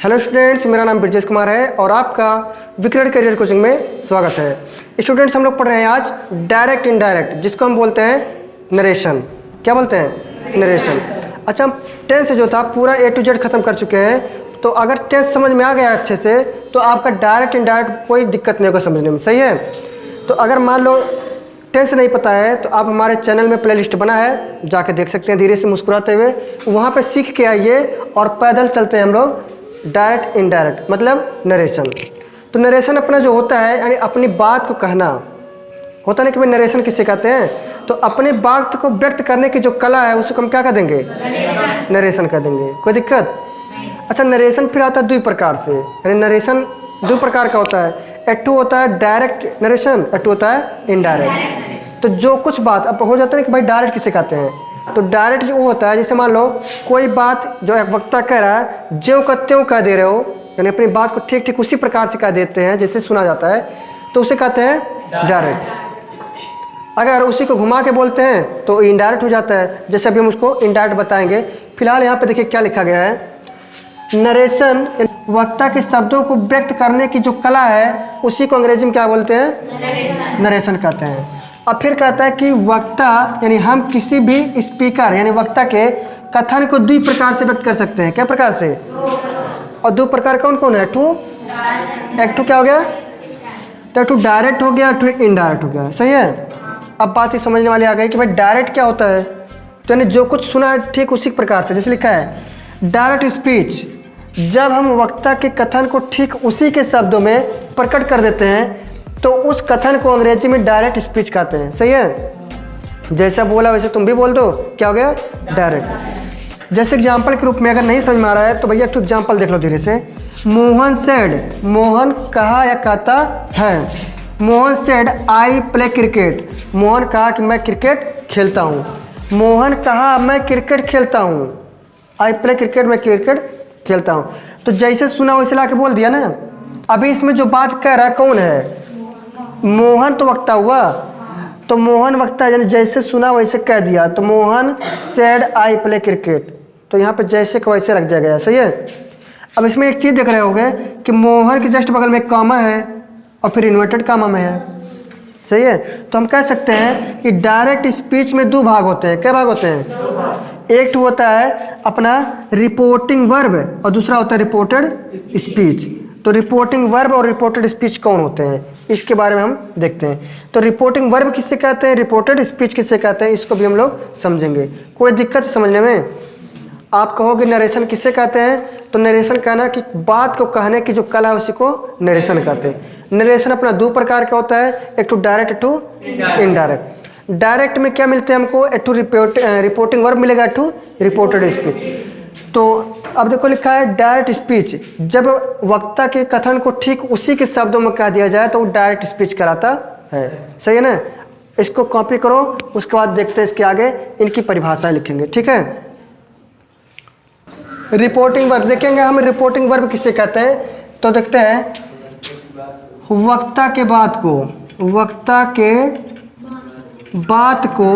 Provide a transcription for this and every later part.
Hello students, मेरा नाम ब्रजेश कुमार है और आपका विक्रम करियर कोचिंग में स्वागत है। स्टूडेंट्स, हम लोग पढ़ रहे हैं आज डायरेक्ट इनडायरेक्ट, जिसको हम बोलते हैं नरेशन। क्या बोलते हैं? नरेशन। अच्छा, हम टेंस जो था पूरा A to Z खत्म कर चुके हैं, तो अगर टेंस समझ में आ गया अच्छे से तो आपका डायरेक्ट इनडायरेक्ट कोई दिक्कत नहीं होगा समझने में। सही है? तो अगर मान लो टेंस नहीं पता है तो आप हमारे चैनल में प्लेलिस्ट बना है, जाके देख सकते हैं धीरे से मुस्कुराते हुए। वहाँ पे सीख के आइए और पैदल चलते हैं हम लोग डायरेक्ट इनडायरेक्ट, मतलब नरेशन। तो नरेशन अपना जो होता है यानी अपनी बात को कहना होता है ना कि भाई नरेशन किसे कहते हैं, तो अपनी बात को व्यक्त करने की जो कला है उसको हम क्या कह देंगे? नरेशन कह देंगे। कोई दिक्कत? अच्छा, नरेशन फिर आता है दो प्रकार से, यानी नरेशन दो प्रकार का होता है। एक तो होता है डायरेक्ट नरेशन, एक तो होता है इनडायरेक्ट। तो जो कुछ बात अब हो जाता है कि भाई डायरेक्ट किसे कहते हैं, तो डायरेक्ट जो होता है जैसे मान लो कोई बात जो एक वक्ता कह रहा है ज्यों का त्यों कह दे रहे हो, यानी अपनी बात को ठीक ठीक उसी प्रकार से कह देते हैं जैसे सुना जाता है, तो उसे कहते हैं डायरेक्ट। अगर उसी को घुमा के बोलते हैं तो इनडायरेक्ट हो जाता है, जैसे अभी हम उसको इनडायरेक्ट बताएंगे। फिलहाल यहाँ पे देखिए क्या लिखा गया है। नरेशन वक्ता के शब्दों को व्यक्त करने की जो कला है उसी को अंग्रेजी में क्या बोलते हैं? नरेशन कहते हैं। अब फिर कहता है कि वक्ता यानी हम किसी भी स्पीकर यानी वक्ता के कथन को दो प्रकार से व्यक्त कर सकते हैं। क्या प्रकार से? और दो प्रकार कौन कौन है? एक टू क्या हो गया? तो एक टू डायरेक्ट हो गया, एक टू इनडायरेक्ट हो गया। सही है? अब बात ही समझने वाली आ गई कि भाई डायरेक्ट क्या होता है, तो यानी जो कुछ सुना है ठीक उसी प्रकार से, जैसे लिखा है डायरेक्ट स्पीच, जब हम वक्ता के कथन को ठीक उसी के शब्दों में प्रकट कर देते हैं तो उस कथन को अंग्रेजी में डायरेक्ट स्पीच कहते हैं। सही है? जैसा बोला वैसे तुम भी बोल दो, क्या हो गया? डायरेक्ट। जैसे एग्जाम्पल के रूप में अगर नहीं समझ में आ रहा है तो भैया एक एग्जाम्पल देख लो धीरे से। मोहन सेड, मोहन कहा या कहता है। Mohan said I play cricket, Mohan कहा कि मैं क्रिकेट खेलता हूँ। मोहन कहा मैं क्रिकेट खेलता हूँ, आई प्ले क्रिकेट, मैं क्रिकेट खेलता हूँ। तो जैसे सुना वैसे ला के बोल दिया ना। अभी इसमें जो बात कह रहा है कौन है? मोहन तो वक्ता हुआ, तो मोहन वक्ता यानी जैसे सुना वैसे कह दिया, तो Mohan said I play cricket, तो यहाँ पे जैसे का वैसे रख दिया गया। सही है? अब इसमें एक चीज़ देख रहे होंगे कि मोहन के जस्ट बगल में एक कॉमा है और फिर इन्वर्टेड कॉमा में है। सही है? तो हम कह सकते हैं कि डायरेक्ट स्पीच में दो भाग होते हैं। क्या भाग होते हैं? एक होता है अपना रिपोर्टिंग वर्ब और दूसरा होता है रिपोर्टेड स्पीच। तो रिपोर्टिंग वर्ब और रिपोर्टेड स्पीच कौन होते हैं इसके बारे में हम देखते हैं। तो रिपोर्टिंग वर्ब किससे कहते हैं, रिपोर्टेड स्पीच किससे कहते हैं, इसको भी हम लोग समझेंगे। कोई दिक्कत समझने में? आप कहोगे नरेशन किससे कहते हैं, तो नरेशन कहना कि बात को कहने की जो कला है उसी को नरेशन कहते हैं। नरेशन अपना दो प्रकार का होता है, एक टू डायरेक्ट, एक टू इनडायरेक्ट। डायरेक्ट में क्या मिलते हैं हमको? एक टू रिपोर्टिंग वर्ब मिलेगा, एक टू रिपोर्टेड स्पीच। तो अब देखो लिखा है डायरेक्ट स्पीच, जब वक्ता के कथन को ठीक उसी के शब्दों में कह दिया जाए तो वो डायरेक्ट स्पीच कहलाता है। सही है ना? इसको कॉपी करो, उसके बाद देखते हैं इसके आगे इनकी परिभाषाएं लिखेंगे। ठीक है? रिपोर्टिंग वर्ब देखेंगे हम। रिपोर्टिंग वर्ब किससे कहते हैं, तो देखते हैं वक्ता के बात को, वक्ता के बात को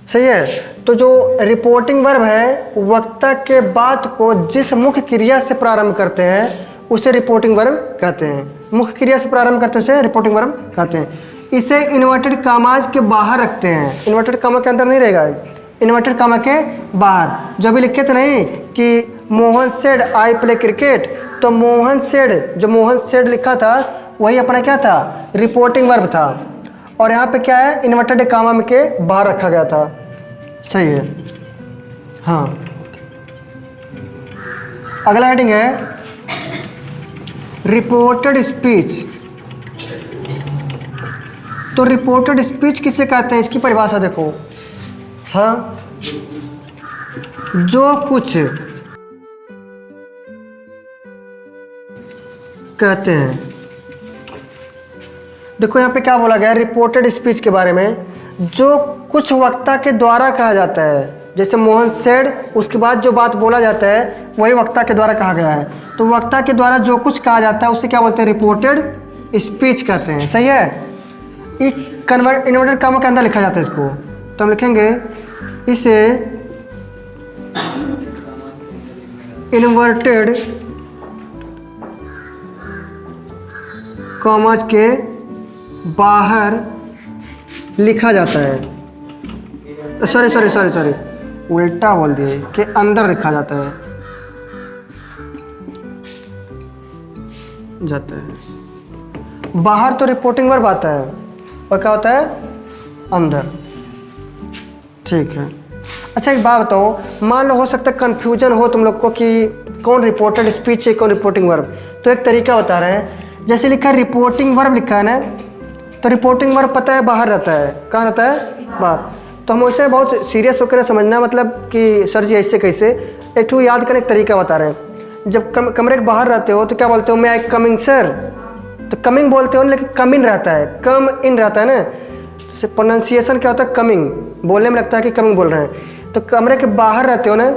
सही है? तो जो रिपोर्टिंग वर्ब है वक्ता के बात को जिस मुख्य क्रिया से प्रारंभ करते हैं उसे रिपोर्टिंग वर्ब कहते हैं। मुख्य क्रिया से प्रारंभ करते हैं उसे रिपोर्टिंग वर्ब कहते हैं। इसे इन्वर्टेड कामाज के बाहर रखते हैं। इन्वर्टेड कामा के अंदर नहीं रहेगा, इन्वर्टेड कामा के बाहर। जो भी लिखे थे नहीं कि Mohan said I play cricket, तो मोहन सेड, जो मोहन सेड लिखा था वही अपना क्या था? रिपोर्टिंग वर्ब था। और यहाँ पे क्या है? इन्वर्टेड कामा में के बाहर रखा गया था। सही है? हाँ। अगला हेडिंग है रिपोर्टेड स्पीच। तो रिपोर्टेड स्पीच किसे कहते हैं इसकी परिभाषा देखो। हाँ, जो कुछ कहते हैं। देखो यहाँ पे क्या बोला गया है रिपोर्टेड स्पीच के बारे में, जो कुछ वक्ता के द्वारा कहा जाता है। जैसे मोहन सेड, उसके बाद जो बात बोला जाता है वही वक्ता के द्वारा कहा गया है। तो वक्ता के द्वारा जो कुछ कहा जाता है उसे क्या बोलते हैं? रिपोर्टेड स्पीच कहते हैं, सही है। एक इन्वर्टेड कामा के अंदर लिखा जाता है इसको, तो हम लिखेंगे इसे इन्वर्टेड कॉमास के बाहर लिखा जाता है। सॉरी उल्टा बोल दिए, के अंदर लिखा जाता है बाहर तो रिपोर्टिंग वर्ब आता है, और क्या होता है अंदर। ठीक है। अच्छा एक बात बताओ, मान लो हो सकता है कन्फ्यूजन हो तुम लोग को कि कौन रिपोर्टेड स्पीच है कौन रिपोर्टिंग वर्ब। तो एक तरीका बता रहे हैं, जैसे लिखा है रिपोर्टिंग वर्ब लिखा है ना, तो रिपोर्टिंग वर्ब पता है बाहर रहता है, कहाँ रहता है बाहर। तो हम वैसे बहुत सीरियस होकर समझना, मतलब कि सर जी ऐसे कैसे। एक ठो याद करने का तरीका बता रहे हैं, जब कमरे के बाहर रहते हो तो क्या बोलते हो, मैं आई कमिंग सर, तो कमिंग बोलते हो, लेकिन कम इन रहता है, कम इन रहता है ना। तो प्रोनाउंसिएशन क्या होता है कमिंग, बोलने में लगता है कि कमिंग बोल रहे हैं। तो कमरे के बाहर रहते हो ना,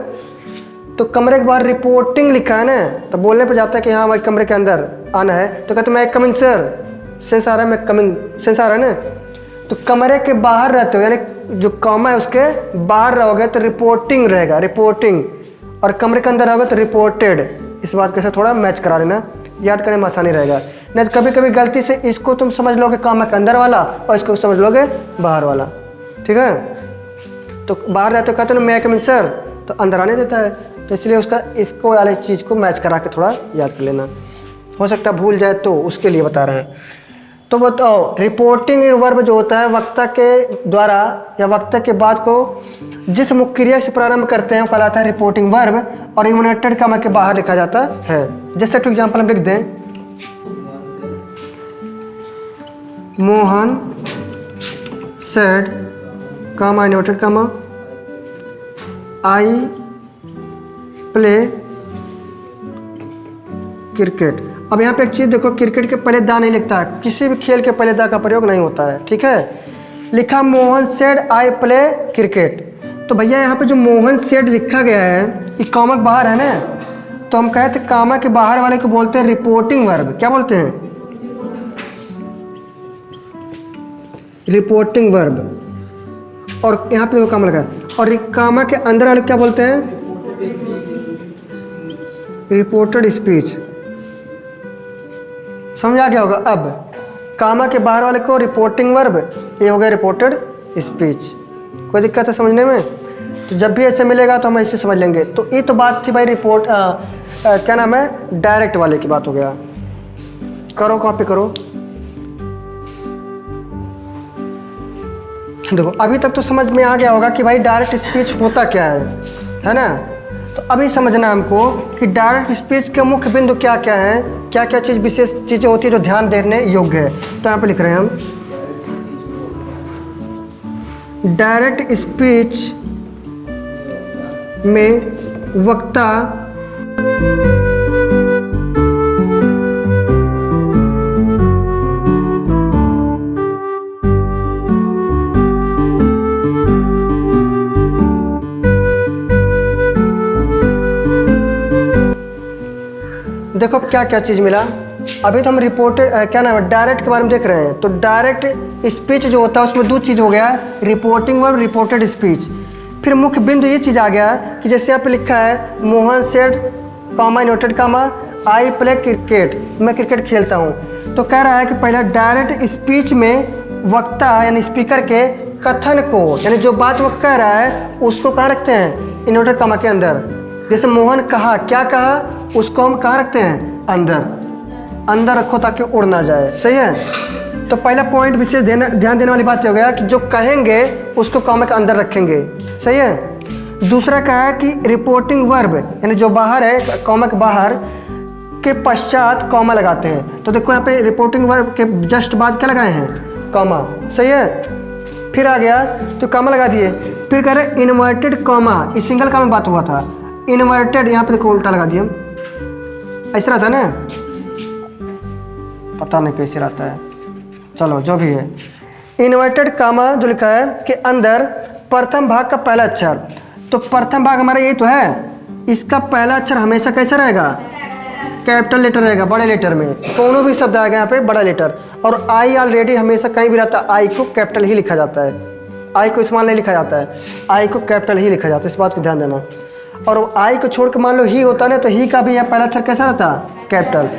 तो कमरे के बाहर रिपोर्टिंग लिखा है ना, तो बोलने पर जाता है कि हाँ भाई कमरे के अंदर आना है, तो कहते मैं कमिंग सर, सेंस आ रहा है, मैं कमिंग सेंस आ रहा है ना। तो कमरे के बाहर रहते हो, यानी जो कॉमा है उसके बाहर रहोगे तो रिपोर्टिंग रहेगा, रिपोर्टिंग, और कमरे के अंदर रहोगे तो रिपोर्टेड। इस बात के साथ थोड़ा मैच करा लेना, याद करने में आसानी रहेगा। नहीं तो कभी कभी गलती से इसको तुम समझ लोगे कॉमा के अंदर वाला, और इसको समझ लोगे बाहर वाला। ठीक है। तो बाहर रहते हो कहते हो मैं कमिंग सर, तो अंदर आने देता है, तो इसलिए उसका इसको वाले चीज़ को मैच करा के थोड़ा याद कर लेना, हो सकता है भूल जाए, तो उसके लिए बता रहे हैं। तो बताओ रिपोर्टिंग वर्ब जो होता है वक्ता के द्वारा या वक्ता के बाद को जिस मुख्य क्रिया से प्रारंभ करते हैं वो कहलाता है रिपोर्टिंग वर्ब, और इन्वर्टेड कामा के बाहर लिखा जाता है। जैसे टू एग्जाम्पल हम लिख दें, Mohan said comma inverted comma I play cricket. अब यहाँ पे एक चीज़ देखो, क्रिकेट के पहले दा नहीं लिखता है, किसी भी खेल के पहले दा का प्रयोग नहीं होता है। ठीक है। लिखा Mohan said I play cricket, तो भैया यहाँ पे जो मोहन सेड लिखा गया है ये कामा के बाहर है ना, तो हम कहते हैं कामा के बाहर वाले को बोलते हैं रिपोर्टिंग वर्ब। क्या बोलते हैं, रिपोर्टिंग वर्ब। और यहाँ पे कामा लगा, और कामा के अंदर वाले क्या बोलते हैं, रिपोर्टेड स्पीच। समझ आ गया होगा। अब कामा के बाहर वाले को रिपोर्टिंग वर्ब, ये हो गया रिपोर्टेड स्पीच। कोई दिक्कत है समझने में? तो जब भी ऐसे मिलेगा तो हम ऐसे समझ लेंगे। तो ये तो बात थी भाई रिपोर्ट क्या नाम है, डायरेक्ट वाले की बात हो गया। करो कॉपी करो। देखो अभी तक तो समझ में आ गया होगा कि भाई डायरेक्ट स्पीच होता क्या है ना। तो अभी समझना हमको कि डायरेक्ट स्पीच के मुख्य बिंदु क्या क्या है, क्या क्या चीज़ विशेष चीज़ें होती है जो ध्यान देने योग्य है। तो यहाँ पे लिख रहे हैं हम, डायरेक्ट स्पीच में वक्ता देखो क्या क्या चीज़ मिला। अभी तो हम रिपोर्टेड क्या नाम है डायरेक्ट के बारे में देख रहे हैं। तो डायरेक्ट स्पीच जो होता है उसमें दो चीज़ हो गया, रिपोर्टिंग वर्ब, रिपोर्टेड स्पीच। फिर मुख्य बिंदु ये चीज़ आ गया कि जैसे यहाँ पे लिखा है Mohan said comma inverted comma I play cricket, मैं क्रिकेट खेलता हूँ। तो कह रहा है कि पहला डायरेक्ट स्पीच में वक्ता यानी स्पीकर के कथन को, यानी जो बात वो कह रहा है उसको कहाँ रखते हैं, इन्वर्टेड कामा के अंदर। जैसे मोहन कहा, क्या कहा, उसको हम कहाँ रखते हैं, अंदर। अंदर रखो ताकि उड़ ना जाए। सही है। तो पहला पॉइंट विशेष ध्यान देने वाली बात हो गया कि जो कहेंगे उसको कामा के अंदर रखेंगे। सही है। दूसरा कहा है कि रिपोर्टिंग वर्ब यानी जो बाहर है कामा के बाहर के पश्चात कामा लगाते हैं। तो देखो यहाँ पे रिपोर्टिंग वर्ब के जस्ट बाद क्या लगाए हैं, कामा। सही है। फिर आ गया तो कामा लगा दिए। फिर कह रहे इन्वर्टेड कामा, इस सिंगल कामा में बात हुआ था, इन्वर्टेड यहाँ पे देखो उल्टा लगा दिया, ऐसा रहता है ना, पता नहीं कैसे रहता है, चलो जो भी है। इन्वर्टेड कामा जो लिखा है कि अंदर प्रथम भाग का पहला अक्षर, तो प्रथम भाग हमारा यही तो है, इसका पहला अक्षर हमेशा कैसा रहेगा, कैपिटल लेटर रहेगा बड़े लेटर में, कोनो भी शब्द आएगा यहाँ पे बड़ा लेटर। और आई ऑलरेडी हमेशा कहीं भी रहता है, आई को कैपिटल ही लिखा जाता है, आई को स्मॉल नहीं लिखा जाता है, आई को कैपिटल ही लिखा जाता है, इस बात को ध्यान देना। और आई को छोड़ के मान लो ही होता है ना, तो ही का भी यहाँ पहला अक्षर कैसा रहता है? कैपिटल।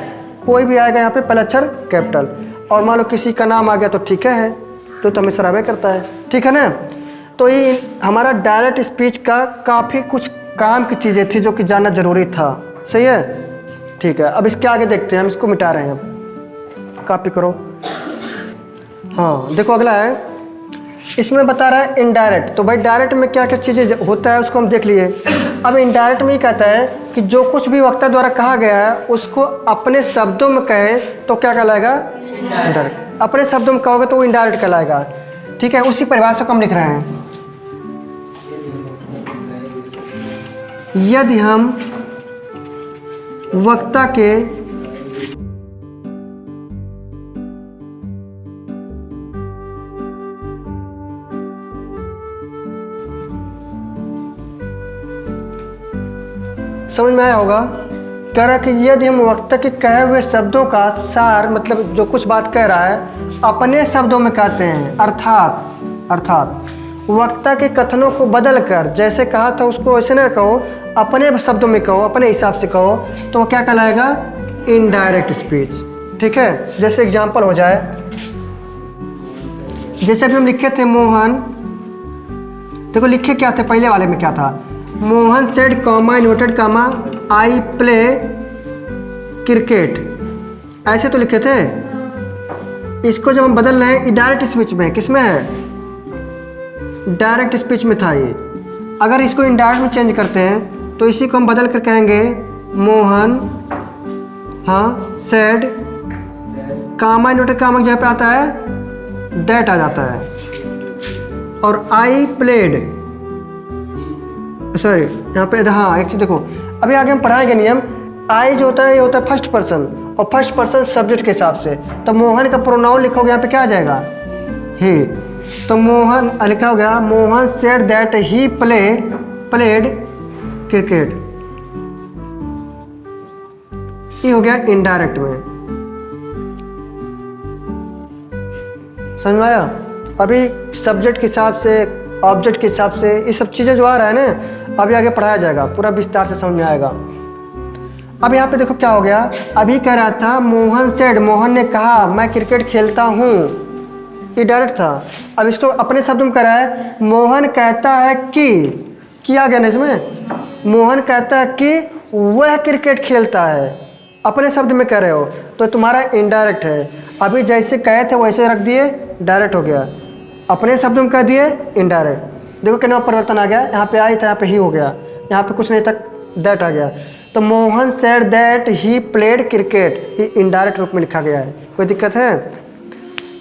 कोई भी आएगा यहाँ पे पहला अक्षर कैपिटल। और मान लो किसी का नाम आ गया तो ठीक है, तो हमें सर्वे करता है, ठीक है ना। तो ये हमारा डायरेक्ट स्पीच का काफ़ी कुछ काम की चीज़ें थी जो कि जानना ज़रूरी था, सही है, ठीक है। अब इसके आगे देखते हैं, हम इसको मिटा रहे हैं, अब कॉपी करो। हाँ देखो अगला है, इसमें बता रहा है इनडायरेक्ट। तो भाई डायरेक्ट में क्या क्या चीज़ें होता है उसको हम देख लिए। अब इनडायरेक्ट में ये कहता है कि जो कुछ भी वक्ता द्वारा कहा गया है उसको अपने शब्दों में कहे तो क्या कहलाएगा? इनडायरेक्ट। अपने शब्दों में कहोगे तो वो इनडायरेक्ट कहलाएगा, ठीक है। उसी परिभाषा को हम लिख रहे हैं। यदि हम वक्ता के समझ में आया होगा, कह रहा है कि यदि हम वक्ता के कहे हुए शब्दों का सार, मतलब जो कुछ बात कह रहा है अपने शब्दों में कहते हैं, अर्थात वक्ता के कथनों को बदल कर जैसे कहा था उसको वैसे न कहो, अपने शब्दों में कहो, अपने हिसाब से कहो, तो वो क्या कहलाएगा? इनडायरेक्ट स्पीच, ठीक है। जैसे एग्जांपल हो जाए, जैसे अभी हम लिखे थे मोहन, देखो लिखे क्या थे, पहले वाले में क्या था? Mohan said comma inverted comma आई प्ले क्रिकेट, ऐसे तो लिखे थे। इसको जब हम बदल रहे हैं इनडायरेक्ट स्पीच में, किस में है? डायरेक्ट स्पीच में था ये। अगर इसको इनडायरेक्ट में चेंज करते हैं तो इसी को हम बदल कर कहेंगे मोहन, हाँ, सेड कामा इन्वर्टेड कामा की जगह पे आता है दैट आ जाता है, और आई प्लेड, सॉरी यहाँ पे हाँ एक चीज देखो, अभी आगे हम पढ़ाएंगे नियम। आई जो होता है ये होता है फर्स्ट पर्सन, और फर्स्ट पर्सन सब्जेक्ट के हिसाब से। तो मोहन का प्रोनाउन लिखोगे यहाँ पे क्या आ जाएगा? ही। तो मोहन लिखा हो गया Mohan said that he played cricket, ये हो गया इनडायरेक्ट में। समझ में आया? अभी सब्जेक्ट के हिसाब से, ऑब्जेक्ट के हिसाब से ये सब चीज़ें जो आ रहा है ना, अभी आगे पढ़ाया जाएगा, पूरा विस्तार से समझ में आएगा। अब यहाँ पे देखो क्या हो गया, अभी कह रहा था मोहन सेड, मोहन ने कहा मैं क्रिकेट खेलता हूँ, ये डायरेक्ट था। अब इसको अपने शब्द में कह रहा है मोहन कहता है कि आ गया ना इसमें, मोहन कहता है कि वह क्रिकेट खेलता है, अपने शब्द में कह रहे हो तो तुम्हारा इनडायरेक्ट है। अभी जैसे कहे थे वैसे रख दिए, डायरेक्ट हो गया। अपने शब्दों में कह दिए, इनडायरेक्ट। देखो कितना परिवर्तन आ गया, यहाँ पे आई था, यहाँ पे ही हो गया, यहाँ पे कुछ नहीं तक दैट आ गया। तो Mohan said that he played cricket, ये इनडायरेक्ट रूप में लिखा गया है। कोई दिक्कत है?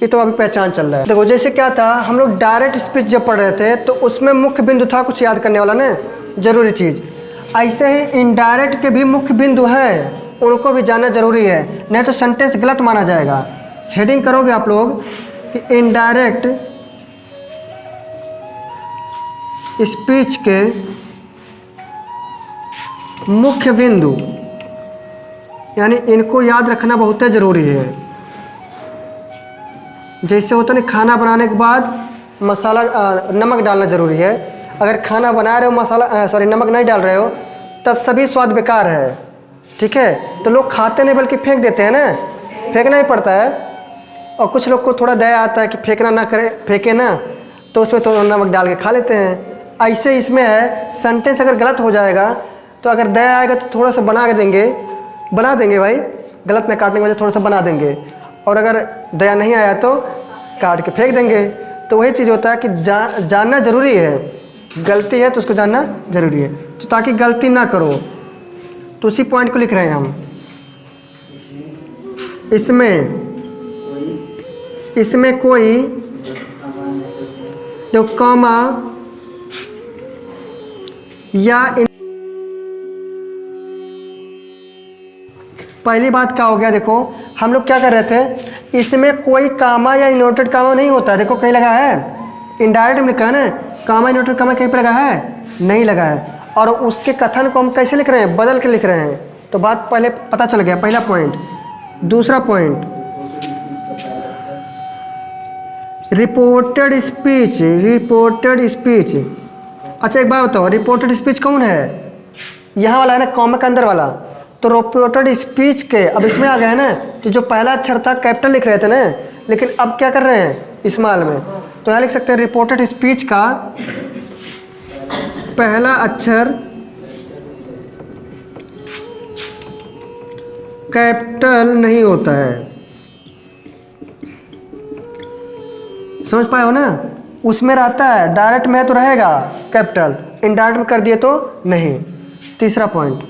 ये तो अभी पहचान चल रहा है। देखो जैसे क्या था, हम लोग डायरेक्ट स्पीच जब पढ़ रहे थे तो उसमें मुख्य बिंदु था कुछ याद करने वाला ना, जरूरी चीज़। ऐसे ही इनडायरेक्ट के भी मुख्य बिंदु हैं, उनको भी जानना जरूरी है, नहीं तो सेंटेंस गलत माना जाएगा। हेडिंग करोगे आप लोग कि इनडायरेक्ट स्पीच के मुख्य बिंदु, यानी इनको याद रखना बहुत ज़रूरी है। जैसे होता नहीं, खाना बनाने के बाद मसाला नमक डालना ज़रूरी है। अगर खाना बना रहे हो मसाला नमक नहीं डाल रहे हो तब सभी स्वाद बेकार है, ठीक है। तो लोग खाते नहीं बल्कि फेंक देते हैं ना, फेंकना ही पड़ता है। और कुछ लोग को थोड़ा दया आता है कि फेंकना ना करे, फेंके ना, तो उसमें थोड़ा नमक डाल के खा लेते हैं। ऐसे इसमें है, सेंटेंस अगर गलत हो जाएगा तो अगर दया आएगा तो थोड़ा सा बना देंगे भाई, गलत में काटने की वजह थोड़ा सा बना देंगे, और अगर दया नहीं आया तो काट के फेंक देंगे। तो वही चीज़ होता है कि जानना ज़रूरी है, गलती है तो उसको जानना ज़रूरी है, तो ताकि गलती ना करो। तो उसी पॉइंट को लिख रहे हैं हम। इसमें कोई जो कॉमा या पहली बात क्या हो गया, देखो हम लोग क्या कर रहे थे, इसमें कोई कामा या इन्वर्टेड कामा नहीं होता है। देखो कहीं लगा है, इनडायरेक्ट में लिखा है ना, कामा इन्वर्टेड कामा कहीं पर लगा है, नहीं लगा है। और उसके कथन को हम कैसे लिख रहे हैं? बदल के लिख रहे हैं। तो बात पहले पता चल गया, पहला पॉइंट। दूसरा point, reported speech. Reported speech, अच्छा एक बात बताओ, रिपोर्टेड स्पीच कौन है? यहाँ वाला है ना, कॉमा के अंदर वाला। तो रिपोर्टेड स्पीच के, अब इसमें आ गया है ना, तो जो पहला अक्षर था कैपिटल लिख रहे थे ना, लेकिन अब क्या कर रहे हैं स्मॉल में। तो यहाँ लिख सकते हैं रिपोर्टेड स्पीच का पहला अक्षर कैपिटल नहीं होता है। समझ पाए हो ना? उसमें रहता है, डायरेक्ट में तो रहेगा कैपिटल, इनडायरेक्ट में कर दिए तो नहीं। तीसरा पॉइंट,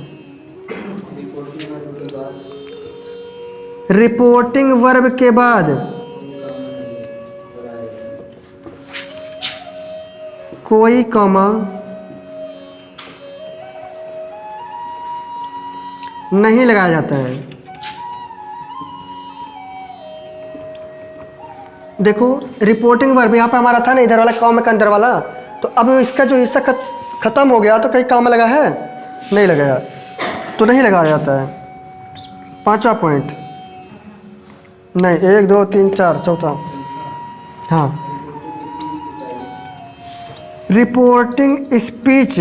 रिपोर्टिंग वर्ब के बाद कोई कॉमा नहीं लगाया जाता है। देखो रिपोर्टिंग वर्ब यहाँ पे हमारा था ना, इधर वाला कॉमा के अंदर वाला, तो अब इसका जो हिस्सा खत्म हो गया, तो कहीं कॉमा लगा है? नहीं लगाया, तो नहीं लगाया जाता है। पांचवा पॉइंट, नहीं 1 2 3 4 चौथा, हाँ, रिपोर्टिंग स्पीच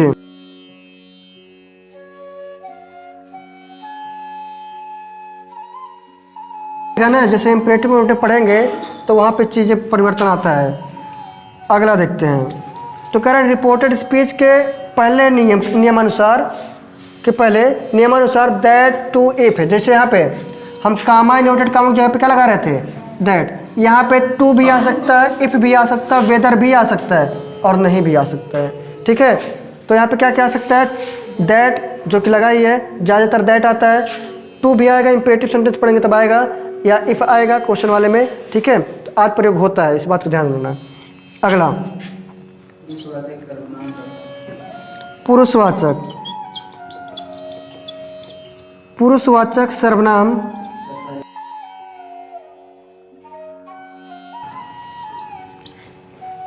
है ना, जैसे इम्परेटिव में पढ़ेंगे तो वहाँ पे चीज़ें परिवर्तन आता है। अगला देखते हैं, तो कह रहे हैं रिपोर्टेड स्पीच के पहले नियमानुसार दैट टू इफ है। जैसे यहाँ पे हम कामा इन्वर्टेड कामा की जगह पे क्या लगा रहे थे? दैट। यहाँ पे टू भी आ सकता है, इफ़ भी आ सकता है, वेदर भी आ सकता है, और नहीं भी आ सकता है। ठीक है, तो यहाँ पे क्या क्या आ सकता है? दैट जो कि लगा ही है, ज़्यादातर दैट आता है। टू भी आएगा, इंपरेटिव सेंटेंस पढ़ेंगे तब आएगा, या इफ़ आएगा क्वेश्चन वाले में। ठीक है, तो आज प्रयोग होता है, इस बात को ध्यान रखना। अगला, पुरुषवाचक। पुरुषवाचक सर्वनाम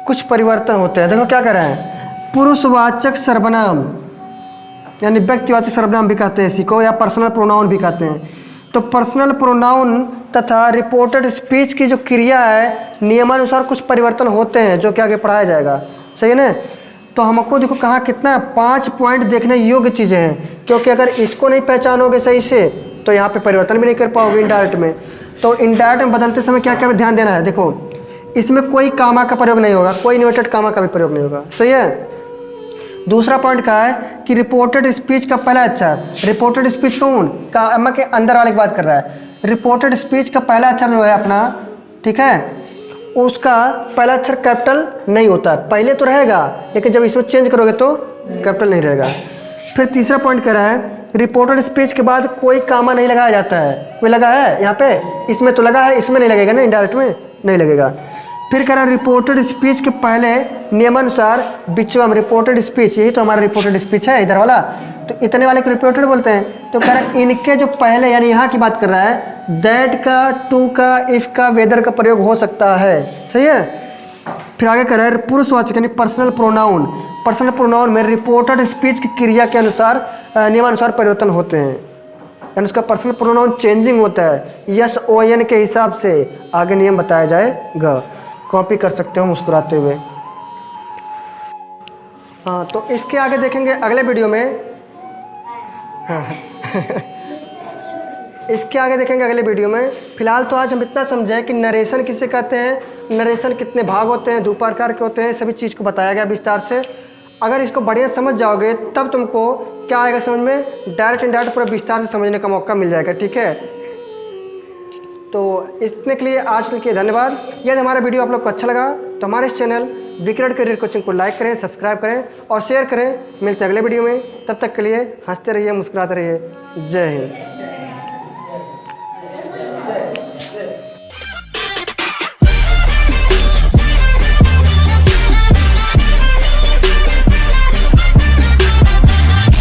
कुछ परिवर्तन होते हैं। देखो क्या कर रहे हैं, पुरुषवाचक सर्वनाम यानी व्यक्तिवाचक सर्वनाम भी कहते हैं इसी को, या पर्सनल प्रोनाउन भी कहते हैं। तो पर्सनल प्रोनाउन तथा रिपोर्टेड स्पीच की जो क्रिया है, नियमानुसार कुछ परिवर्तन होते हैं, जो कि आगे पढ़ाया जाएगा। सही है ना? तो हमको देखो कहाँ कितना 5 पॉइंट देखने योग्य चीज़ें हैं, क्योंकि अगर इसको नहीं पहचानोगे सही से तो यहाँ पे परिवर्तन भी नहीं कर पाओगे इनडायरेक्ट में। तो इनडायरेक्ट में बदलते समय क्या क्या ध्यान देना है? देखो इसमें कोई कामा का प्रयोग नहीं होगा, कोई इन्वर्टेड कामा का भी प्रयोग नहीं होगा। सही है? दूसरा पॉइंट कहा है कि रिपोर्टेड स्पीच का पहला अक्षर, रिपोर्टेड स्पीच कौन? कामा के अंदर वाले की बात कर रहा है। रिपोर्टेड स्पीच का पहला अक्षर जो है अपना, ठीक है, उसका पहला अक्षर कैपिटल नहीं होता है। पहले तो रहेगा, लेकिन जब इसमें चेंज करोगे तो कैपिटल नहीं रहेगा। फिर तीसरा पॉइंट कह रहा है रिपोर्टेड स्पीच के बाद कोई कामा नहीं लगाया जाता है। कोई लगा है यहाँ पे? इसमें तो लगा है, इसमें नहीं लगेगा ना, इनडायरेक्ट में नहीं लगेगा। फिर कह रहा है रिपोर्टेड स्पीच के पहले नियमानुसार बिचवम। रिपोर्टेड स्पीच, यही तो हमारा रिपोर्टेड स्पीच है इधर वाला, तो इतने वाले को रिपोर्टेड बोलते हैं। तो कह रहा है इनके जो पहले, यानी यहाँ की बात कर रहा है, दैट का, टू का, इफ़ का, वेदर का प्रयोग हो सकता है। सही है? फिर आगे कह रहा है पुरुषवाचक यानी पर्सनल प्रोनाउन। पर्सनल प्रोनाउन में रिपोर्टेड स्पीच की क्रिया के अनुसार नियमानुसार परिवर्तन होते हैं, यानी उसका पर्सनल प्रोनाउन चेंजिंग होता है। यस ओ एन के हिसाब से आगे नियम बताया जाएगा। कॉपी कर सकते हो मुस्कुराते हुए। हाँ, तो इसके आगे देखेंगे अगले वीडियो में। हाँ इसके आगे देखेंगे अगले वीडियो में। फिलहाल तो आज हम इतना समझे कि नरेशन किसे कहते हैं, नरेशन कितने भाग होते हैं, 2 प्रकार के होते हैं, सभी चीज़ को बताया गया विस्तार से। अगर इसको बढ़िया समझ जाओगे तब तुमको क्या आएगा समझ में, डायरेक्ट इनडायरेक्ट पूरा विस्तार से समझने का मौका मिल जाएगा। ठीक है, तो इतने के लिए आज के लिए धन्यवाद। यदि हमारा वीडियो आप लोग को अच्छा लगा तो हमारे इस चैनल विक्रट करियर कोचिंग को लाइक करें, सब्सक्राइब करें और शेयर करें। मिलते हैं अगले वीडियो में, तब तक के लिए हंसते रहिए, मुस्कुराते रहिए। जय हिंद।